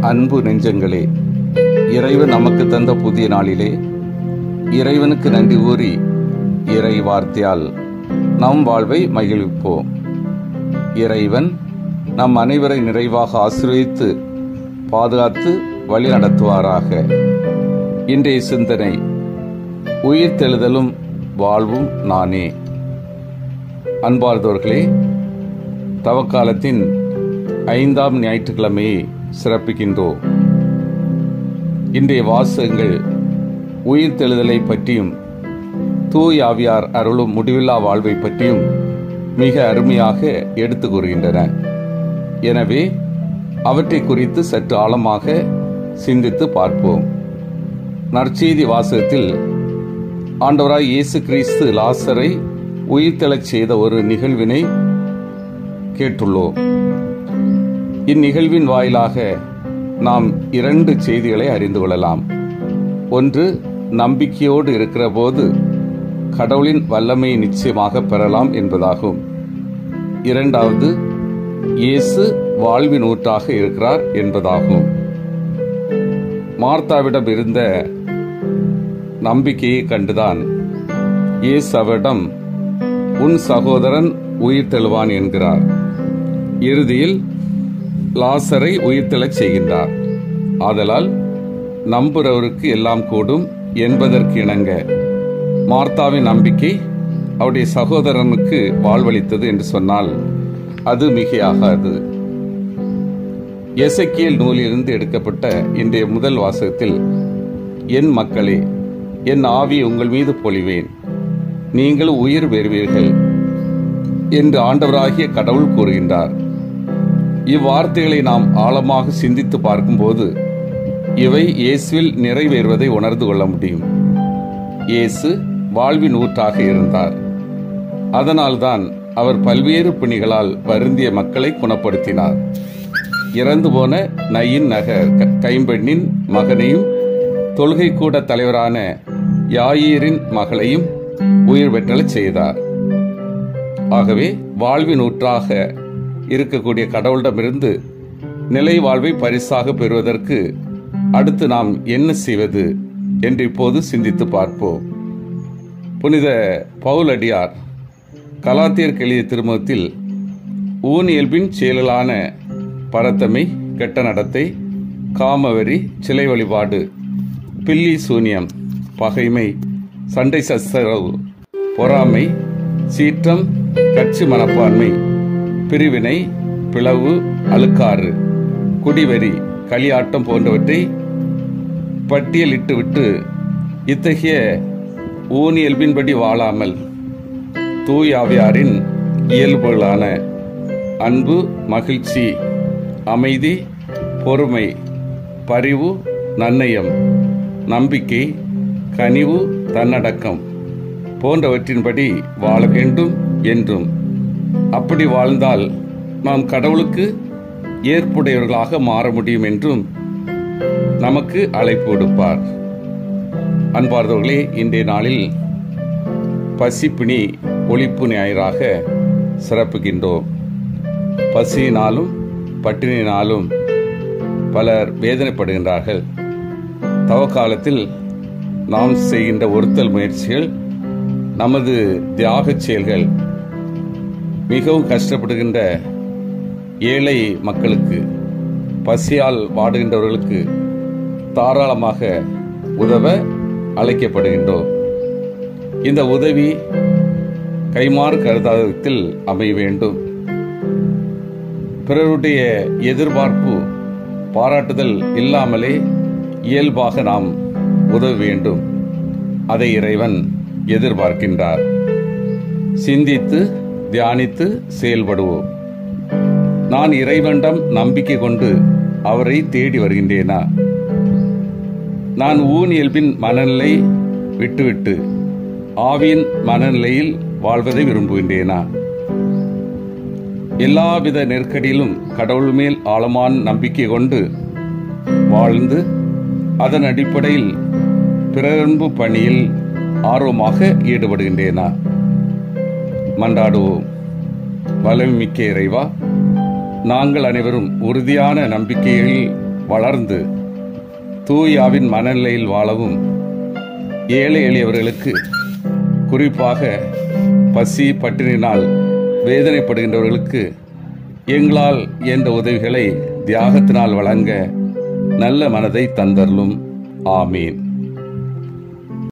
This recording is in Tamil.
அன்பு நெஞ்சங்களே, இறைவன் நமக்கு தந்த புதிய நாளிலே இறைவனுக்கு நன்றி கூறி இறை வார்த்தையால் நம் வாழ்வை மகிழ்விப்போம். இறைவன் நம் அனைவரை நிறைவாக ஆசீர்வதித்து பாதுகாத்து வழி நடத்துவாராக. இன்றைய சிந்தனை, உயிர்த்தெழுதலும் வாழ்வும் நானே. அன்பார்ந்தவர்களே, தவக்காலத்தின் 5ஆம் ஞாயிற்றுக்கிழமையை சிறப்பிக்கின்றோம். இன்றைய வாசகங்கள் உயிர்த்தெழுதலை பற்றியும் தூய் ஆவியார் அருளும் முடிவில்லா வாழ்வை பற்றியும் மிக அருமையாக எடுத்து கூறுகின்றன. எனவே அவற்றை குறித்து சற்று ஆழமாக சிந்தித்து பார்ப்போம். நற்செய்தி வாசகத்தில் ஆண்டவராய் இயேசு கிறிஸ்து லாசரை உயிர்த்தெழச் செய்த ஒரு நிகழ்வினை கேட்டுள்ளோம். இந்நிகழ்வின் வாயிலாக நாம் 2 செய்திகளை அறிந்து கொள்ளலாம். ஒன்று, நம்பிக்கையோடு இருக்கிற போது கடவுளின் வல்லமையை நிச்சயமாக பெறலாம் என்பதாகும். இரண்டாவது, இயேசு வாழ்வின் ஊற்றாக இருக்கிறார் என்பதாகும். மார்த்தாவிடம் இருந்த நம்பிக்கையை கண்டுதான் இயேசு அவரிடம் உன் சகோதரன் உயிர்த்தெழுவான் என்கிறார். இறுதியில் லாசரை உயிர்த்தெழச் செய்கின்றார். ஆதலால் நம்புறவருக்கு எல்லாம் கூடும் என்பதற்கு இணங்க மார்த்தாவின் நம்பிக்கை அவருடைய சகோதரனுக்கு வாழ்வளித்தது என்று சொன்னால் அது மிகையாகாது. எசேக்கியேல் நூலிலிருந்து எடுக்கப்பட்ட இன்றைய முதல் வாசகத்தில், என் மக்களே, என் ஆவியை உங்கள் மீது பொழிவேன், நீங்கள் உயிர் பெறுவீர்கள் என்று ஆண்டவராகிய கடவுள் கூறுகின்றார். இவ்வார்த்தைகளை நாம் ஆழமாக சிந்தித்து பார்க்கும்போது இவை இயேசுவில் நிறைவேறுவதை உணர்ந்து கொள்ள முடியும். இயேசு வாழ்வின் ஊற்றாக இருந்தார். அதனால்தான் அவர் பல்வேறு பிணிகளால் வருந்திய மக்களை குணப்படுத்தினார். இறந்து போன நயின் நகர் கைம்பெண்ணின் மகனையும் தொழுகை கூட தலைவரான யாயீரின் மகளையும் உயிர் பெற்றச் செய்தார். ஆகவே வாழ்வின் ஊற்றாக இருக்கக்கூடிய கடவுளிடமிருந்து நிலை வாழ்வை பரிசாக பெறுவதற்கு அடுத்து நாம் என்ன செய்வது என்று இப்போது சிந்தித்து பார்ப்போம். புனித பவுலடியார் கலாத்தியருக்கு எழுதிய திருமுகத்தில் ஊனியல்பின் செயலான பரத்தமை, கெட்ட நடத்தை, காமவெறி, சிலை வழிபாடு, பில்லி சூனியம், பகைமை, சண்டை சச்சரவு, பொறாமை, சீற்றம், கட்சி மனப்பான்மை, பிரிவினை, பிளவு, அழுக்காறு, குடிவெறி, களியாட்டம் போன்றவற்றை பட்டியலிட்டுவிட்டு இத்தகைய ஊனியல்பின்படி வாழாமல் தூய் ஆவியாரின் இயல்புகளான அன்பு, மகிழ்ச்சி, அமைதி, பொறுமை, பரிவு, நன்னயம், நம்பிக்கை, கனிவு, தன்னடக்கம் போன்றவற்றின்படி வாழ வேண்டும் என்றும், அப்படி வாழ்ந்தால் நாம் கடவுளுக்கு ஏற்புடையவர்களாக மாற முடியும் என்றும் நமக்கு அழைப்பு விடுப்பார். அன்பார்ந்தவர்களே, இன்றைய நாளில் பசிப்பிணி ஒழிப்பு ஞாயிறாக சிறப்புகின்றோம். பசியினாலும் பட்டினியினாலும் பலர் வேதனைப்படுகின்றார்கள். தவக்காலத்தில் நாம் செய்கின்ற ஒருத்தல் முயற்சிகள், நமது தியாகச் செயல்கள் மிகவும் கஷ்டப்படுகின்ற ஏழை மக்களுக்கு, பசியால் வாடுகின்றவர்களுக்கு தாராளமாக உதவ அழைக்கப்படுகின்றோம். இந்த உதவி கைமாறு கருதாத விதத்தில் அமைய வேண்டும். பிறருடைய எதிர்பார்ப்பு, பாராட்டுதல் இல்லாமலே இயல்பாக நாம் உதவ வேண்டும். அதை இறைவன் எதிர்பார்க்கின்றார். சிந்தித்து தியானித்து செயல்படுவோம். நான் இறைவனிடம் நம்பிக்கை கொண்டு அவரை தேடி வருகின்றேனா? நான் ஊனியல்பின் மனநிலை விட்டுவிட்டு ஆவியின் மனநிலையில் வாழ்வதை விரும்புகின்றேனா? எல்லாவித நெருக்கடியிலும் கடவுள் மேல் ஆழமான நம்பிக்கை கொண்டு வாழ்ந்து அதன் அடிப்படையில் பிறரன்பு பணியில் ஆர்வமாக ஈடுபடுகின்றேனா? மன்றாடுவோம். வல்லமைமிக்க இறைவா, நாங்கள் அனைவரும் உறுதியான நம்பிக்கையில் வளர்ந்து தூயாவின் மனநிலையில் வாழவும், ஏழை எளியவர்களுக்கு, குறிப்பாக பசி பட்டினியினால் வேதனைப்படுகின்றவர்களுக்கு எங்களால் என்ற உதவிகளை தியாகத்தினால் வழங்க நல்ல மனதை தந்தருளும். ஆமீன்.